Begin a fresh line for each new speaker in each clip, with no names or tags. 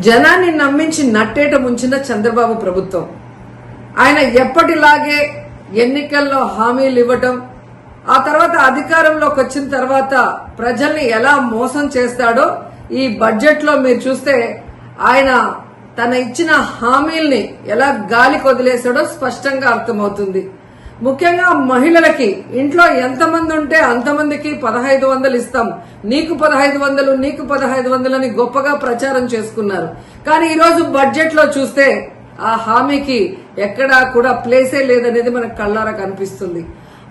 జనాన్ని నమ్మించి నట్టేట ముంచిన చంద్రబాబు ప్రభుత్వం ఆయన ఎప్పటిలాగే ఎన్నికల్లో హామీలు ఇవ్వటం, ఆ తర్వాత అధికారంలోకి వచ్చిన తర్వాత ప్రజల్ని ఎలా మోసం చేస్తాడో ఈ బడ్జెట్ లో మీరు చూస్తే ఆయన తన ఇచ్చిన హామీల్ని ఎలా గాలికి వదిలేశాడో స్పష్టంగా అర్థమవుతుంది. ముఖ్యంగా మహిళలకి ఇంట్లో ఎంతమంది ఉంటే అంతమందికి 1500 ఇస్తాం, నీకు 1500 నీకు 1500 అని గొప్పగా ప్రచారం చేసుకున్నారు. కానీ ఈ రోజు బడ్జెట్ లో చూస్తే ఆ హామీకి ఎక్కడా కూడా ప్లేసే లేదనేది మనకు కళ్ళారా కనిపిస్తుంది.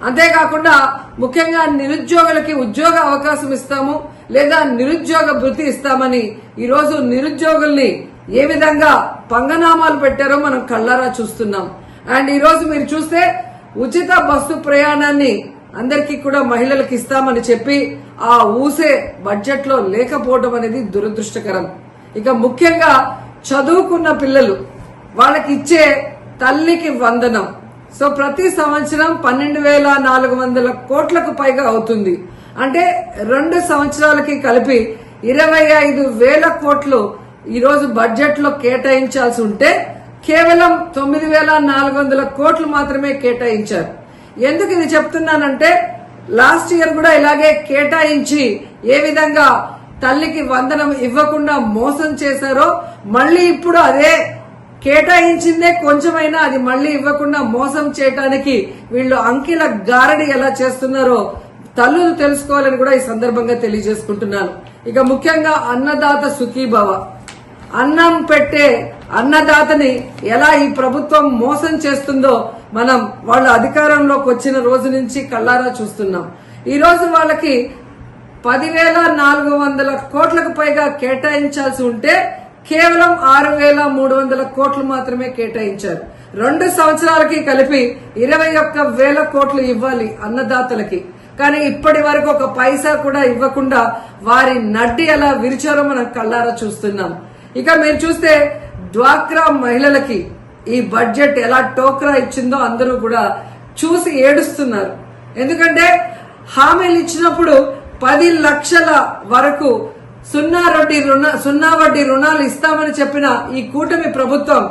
అంతేకాకుండా ముఖ్యంగా నిరుద్యోగులకి ఉద్యోగ అవకాశం ఇస్తాము లేదా నిరుద్యోగ భృతి ఇస్తామని ఈ రోజు నిరుద్యోగుల్ని ఏ విధంగా పంగనామాలు పెట్టారో మనం కళ్ళారా చూస్తున్నాం. అండ్ ఈ రోజు మీరు చూస్తే ఉచిత బస్సు ప్రయాణాన్ని అందరికీ కూడా మహిళలకు ఇస్తామని చెప్పి ఆ ఊసే బడ్జెట్ లో లేకపోవడం అనేది దురదృష్టకరం. ఇక ముఖ్యంగా చదువుకున్న పిల్లలు వాళ్ళకి ఇచ్చే తల్లికి వందనం. సో ప్రతి సంవత్సరం 12,400 కోట్లకు పైగా అవుతుంది. అంటే 2 సంవత్సరాలకి కలిపి 25,000 కోట్లు ఈ రోజు బడ్జెట్ లో కేటాయించాల్సి ఉంటే కేవలం 9,400 కోట్లు మాత్రమే కేటాయించారు. ఎందుకు ఇది చెప్తున్నానంటే లాస్ట్ ఇయర్ కూడా ఇలాగే కేటాయించి ఏ విధంగా తల్లికి వందనం ఇవ్వకుండా మోసం చేశారో మళ్లీ ఇప్పుడు అదే కేటాయించిందే కొంచెమైనా అది మళ్లీ ఇవ్వకుండా మోసం చేయడానికి వీళ్ళు అంకెల గారడి ఎలా చేస్తున్నారో తల్లులు తెలుసుకోవాలని కూడా ఈ సందర్భంగా తెలియజేసుకుంటున్నాను. ఇక ముఖ్యంగా అన్నదాత సుఖీభవ, అన్నం పెట్టే అన్నదాతని ఎలా ఈ ప్రభుత్వం మోసం చేస్తుందో మనం వాళ్ళ అధికారంలోకి వచ్చిన రోజు నుంచి కళ్ళారా చూస్తున్నాం. ఈ రోజు వాళ్ళకి 10,400 కోట్లకు పైగా కేటాయించాల్సి ఉంటే కేవలం 6,300 కోట్లు మాత్రమే కేటాయించారు. 2 సంవత్సరాలకి కలిపి 21,000 కోట్లు ఇవ్వాలి అన్నదాతలకి. కానీ ఇప్పటి వరకు ఒక పైసా కూడా ఇవ్వకుండా వారి నడ్డి ఎలా విరిచారో మనం కళ్ళారా చూస్తున్నాం. ఇక మీరు చూస్తే డ్వాక్రా మహిళలకి ఈ బడ్జెట్ ఎలా టోక్రా ఇచ్చిందో అందరూ కూడా చూసి ఏడుస్తున్నారు. ఎందుకంటే హామీలు ఇచ్చినప్పుడు 10 లక్షల వరకు సున్నా వడ్డీ రుణాలు ఇస్తామని చెప్పిన ఈ కూటమి ప్రభుత్వం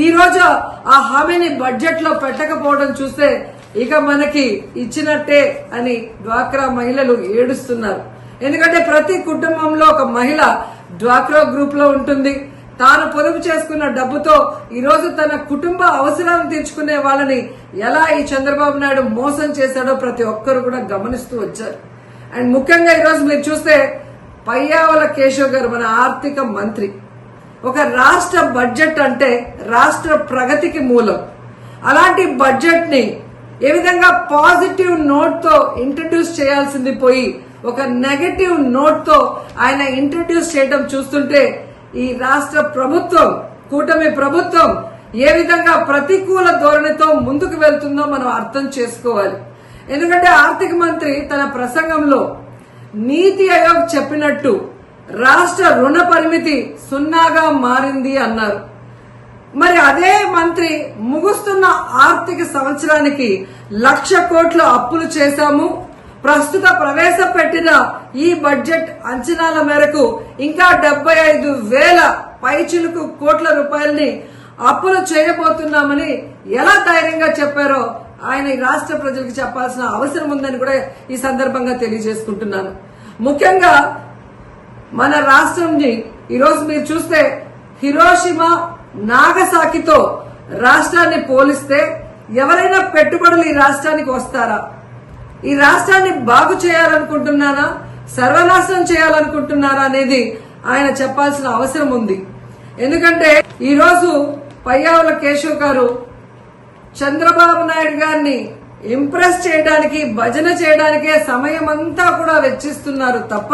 ఈ రోజు ఆ హామీని బడ్జెట్ లో పెట్టకపోవడం చూస్తే ఇక మనకి ఇచ్చినట్టే అని డ్వాక్రా మహిళలు ఏడుస్తున్నారు. ఎందుకంటే ప్రతి కుటుంబంలో ఒక మహిళ డ్వాక్రా గ్రూప్ లో ఉంటుంది. తాను పొదుపు చేసుకున్న డబ్బుతో ఈ రోజు తన కుటుంబ అవసరాలను తీర్చుకునే వాళ్ళని ఎలా ఈ చంద్రబాబు నాయుడు మోసం చేశాడో ప్రతి ఒక్కరు కూడా గమనిస్తూ వచ్చారు. అండ్ ముఖ్యంగా ఈ రోజు మీరు చూస్తే పయ్యావుల కేశవ్ గారు మన ఆర్థిక మంత్రి, ఒక రాష్ట్ర బడ్జెట్ అంటే రాష్ట్ర ప్రగతికి మూలం. అలాంటి బడ్జెట్ ని ఏ విధంగా పాజిటివ్ నోట్ తో ఇంట్రడ్యూస్ చేయాల్సింది పోయి ఒక నెగటివ్ నోట్ తో ఆయన ఇంట్రడ్యూస్ చేయడం చూస్తుంటే ఈ రాష్ట్ర ప్రభుత్వం కూటమి ప్రభుత్వం ఏ విధంగా ప్రతికూల ధోరణితో ముందుకు వెళ్తుందో మనం అర్థం చేసుకోవాలి. ఎందుకంటే ఆర్థిక మంత్రి తన ప్రసంగంలో నీతి ఆయోగ్ చెప్పినట్టు రాష్ట్ర రుణ పరిమితి 0గా మారింది అన్నారు. మరి అదే మంత్రి ముగుస్తున్న ఆర్థిక సంవత్సరానికి 1,00,000 కోట్ల అప్పులు చేశాము, ప్రస్తుత ప్రవేశపెట్టిన ఈ బడ్జెట్ అంచనాల మేరకు ఇంకా 75,000 పైచిలుకు కోట్ల రూపాయల్ని అప్పులు చేయబోతున్నామని ఎలా ధైర్యంగా చెప్పారో ఆయన ఈ రాష్ట్ర ప్రజలకు చెప్పాల్సిన అవసరం ఉందని కూడా ఈ సందర్భంగా తెలియజేసుకుంటున్నాను. ముఖ్యంగా మన రాష్ట్రంని ఈరోజు మీరు చూస్తే హిరోషిమా నాగసాకితో రాష్ట్రాన్ని పోలిస్తే ఎవరైనా పెట్టుబడులు ఈ రాష్ట్రానికి వస్తారా? ఈ రాష్ట్రాన్ని బాగు చేయాలనుకుంటున్నారా, సర్వనాశనం చేయాలనుకుంటున్నారా అనేది ఆయన చెప్పాల్సిన అవసరం ఉంది. ఎందుకంటే ఈ రోజు పయ్యావుల కేశవ్ గారు చంద్రబాబు నాయుడు గారిని ఇంప్రెస్ చేయడానికి భజన చేయడానికే సమయం అంతా కూడా వెచ్చిస్తున్నారు తప్ప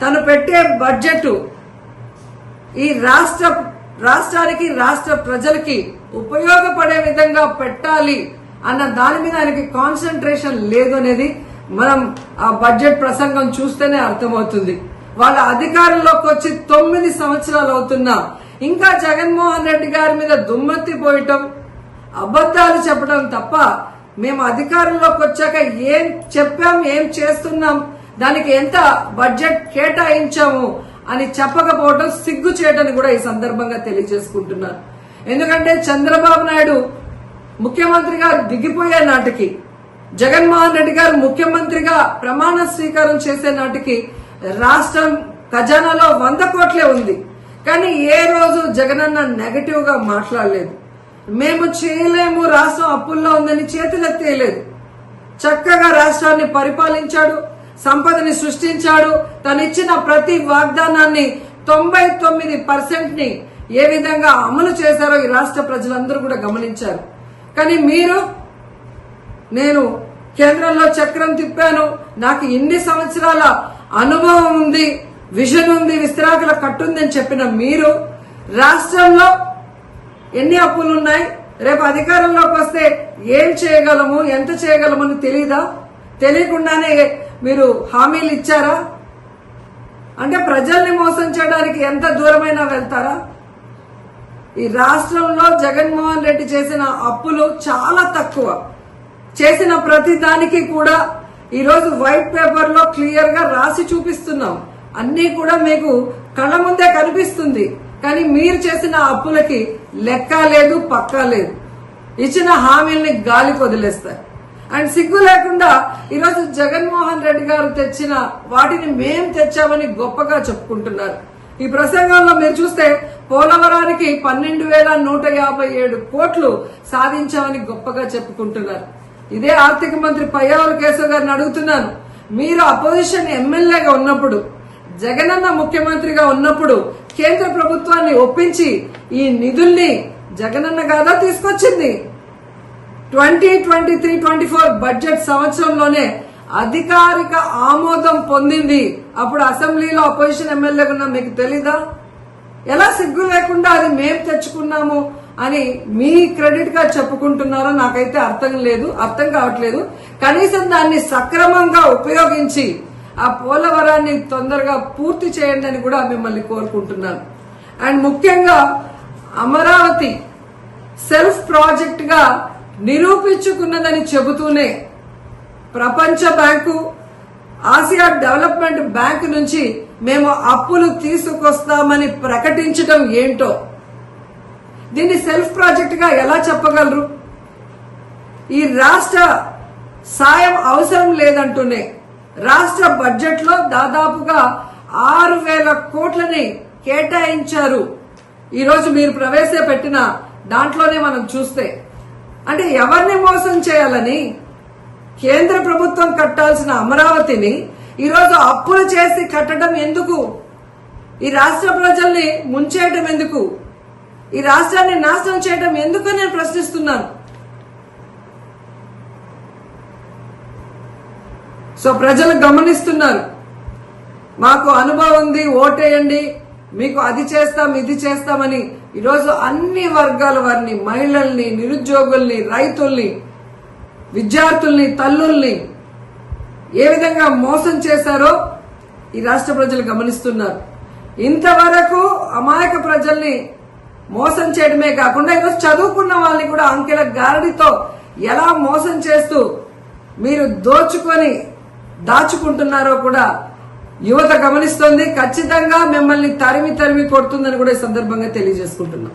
తను పెట్టే బడ్జెట్ ఈ రాష్ట్రానికి రాష్ట్ర ప్రజలకి ఉపయోగపడే విధంగా పెట్టాలి అన్న దాని మీద ఆయనకి కాన్సన్ట్రేషన్ లేదు అనేది మనం ఆ బడ్జెట్ ప్రసంగం చూస్తేనే అర్థమవుతుంది. వాళ్ళ అధికారంలోకి వచ్చి 9 సంవత్సరాలు అవుతున్నా ఇంకా జగన్మోహన్ రెడ్డి గారి మీద దుమ్మెత్తి పోయటం, అబద్దాలు చెప్పడం తప్ప మేము అధికారంలోకి వచ్చాక ఏం చెప్పాం, ఏం చేస్తున్నాం, దానికి ఎంత బడ్జెట్ కేటాయించాము అని చెప్పకపోవడం సిగ్గు చేయటని కూడా ఈ సందర్భంగా తెలియజేసుకుంటున్నాను. ఎందుకంటే చంద్రబాబు నాయుడు ముఖ్యమంత్రిగా దిగిపోయే నాటికి, జగన్మోహన్ రెడ్డి గారు ముఖ్యమంత్రిగా ప్రమాణ స్వీకారం చేసే నాటికి రాష్ట్రం ఖజానాలో 100 కోట్లే ఉంది. కానీ ఏ రోజు జగనన్న నెగటివ్ గా మాట్లాడలేదు. మేము చేయలేము, రాష్ట్రం అప్పుల్లో ఉందని చేతులెత్తేయలేదు. చక్కగా రాష్ట్రాన్ని పరిపాలించాడు, సంపదని సృష్టించాడు. తనిచ్చిన ప్రతి వాగ్దానాన్ని 99% ని ఏ విధంగా అమలు చేశారో ఈ రాష్ట్ర ప్రజలందరూ కూడా గమనించారు. కానీ మీరు, నేను కేంద్రంలో చక్రం తిప్పాను, నాకు ఇన్ని సంవత్సరాల అనుభవం ఉంది, విజన్ ఉంది, విస్తరాకుల కట్టుంది అని చెప్పిన మీరు రాష్ట్రంలో ఎన్ని అప్పులున్నాయి, రేపు అధికారంలోకి వస్తే ఏం చేయగలము, ఎంత చేయగలము అని తెలీదా? తెలియకుండానే మీరు హామీలు ఇచ్చారా? అంటే ప్రజల్ని మోసం చేయడానికి ఎంత దూరమైనా వెళ్తారా? ఈ రాష్ట్రంలో జగన్మోహన్ రెడ్డి చేసిన అప్పులు చాలా తక్కువ. చేసిన ప్రతి దానికి కూడా ఈరోజు వైట్ పేపర్ లో క్లియర్ గా రాసి చూపిస్తున్నాం. అన్ని కూడా మీకు కళ్ళ ముందే కనిపిస్తుంది. కానీ మీరు చేసిన అప్పులకి లెక్క లేదు, పక్కా లేదు. ఇచ్చిన హామీల్ని గాలికి వదిలేస్తారు. అండ్ సిగ్గు లేకుండా ఈరోజు జగన్మోహన్ రెడ్డి గారు తెచ్చిన వాటిని మేం తెచ్చామని గొప్పగా చెప్పుకుంటున్నారు. ఈ ప్రసంగంలో మీరు చూస్తే పోలవరానికి 12,157 కోట్లు సాధించామని గొప్పగా చెప్పుకుంటున్నారు. ఇదే ఆర్థిక మంత్రి పయ్యావుల కేశవ్ గారిని అడుగుతున్నాను, మీరు అపోజిషన్ ఎమ్మెల్యేగా ఉన్నప్పుడు, జగనన్న ముఖ్యమంత్రిగా ఉన్నప్పుడు కేంద్ర ప్రభుత్వాన్ని ఒప్పించి ఈ నిధుల్ని జగనన్న గాదా తీసుకొచ్చింది? 2023-24 బడ్జెట్ సంవత్సరంలోనే అధికారిక ఆమోదం పొందింది. అప్పుడు అసెంబ్లీలో అపోజిషన్ ఎమ్మెల్యేగా ఉన్నా మీకు తెలీదా? ఎలా సిగ్గు లేకుండా అది మేం తెచ్చుకున్నాము అని మీ క్రెడిట్ గా చెప్పుకుంటున్నారో నాకైతే అర్థం కావట్లేదు. కనీసం దాన్ని సక్రమంగా ఉపయోగించి ఆ పోలవరాన్ని తొందరగా పూర్తి చేయండి అని కూడా మిమ్మల్ని కోరుకుంటున్నాను. అండ్ ముఖ్యంగా అమరావతి సెల్ఫ్ ప్రాజెక్ట్ గా నిరూపించుకున్నదని చెబుతూనే ప్రపంచ బ్యాంకు, ఆసియా డెవలప్మెంట్ బ్యాంకు నుంచి మేము అప్పులు తీసుకొస్తామని ప్రకటించడం ఏంటో, దీన్ని సెల్ఫ్ ప్రాజెక్ట్ గా ఎలా చెప్పగలరు? ఈ రాష్ట్ర సాయం అవసరం లేదంటూనే రాష్ట్ర బడ్జెట్ లో దాదాపుగా 6,000 కోట్లని కేటాయించారు. ఈరోజు మీరు ప్రవేశపెట్టిన దాంట్లోనే మనం చూస్తే, అంటే ఎవరిని మోసం చేయాలని? కేంద్ర ప్రభుత్వం కట్టాల్సిన అమరావతిని ఈరోజు అప్పులు చేసి కట్టడం ఎందుకు? ఈ రాష్ట్ర ప్రజల్ని ముంచేయడం ఎందుకు? ఈ రాష్ట్రాన్ని నాశనం చేయడం ఎందుకు నేను ప్రశ్నిస్తున్నాను. సో ప్రజలు గమనిస్తున్నారు. మాకు అనుభవం ఉంది, ఓటేయండి, మీకు అది చేస్తాం ఇది చేస్తామని ఈరోజు అన్ని వర్గాల వారిని, మహిళల్ని, నిరుద్యోగుల్ని, రైతుల్ని, విద్యార్థుల్ని, తల్లుల్ని ఏ విధంగా మోసం చేశారో ఈ రాష్ట్ర ప్రజలు గమనిస్తున్నారు. ఇంతవరకు అమాయక ప్రజల్ని మోసం చేయడమే కాకుండా ఈరోజు చదువుకున్న వాళ్ళని కూడా అంకెల గారడితో ఎలా మోసం చేస్తూ మీరు దాచుకుంటున్నారో కూడా యువత గమనిస్తోంది. ఖచ్చితంగా మిమ్మల్ని తరిమి కొడుతుందని కూడా ఈ సందర్భంగా తెలియజేసుకుంటున్నాం.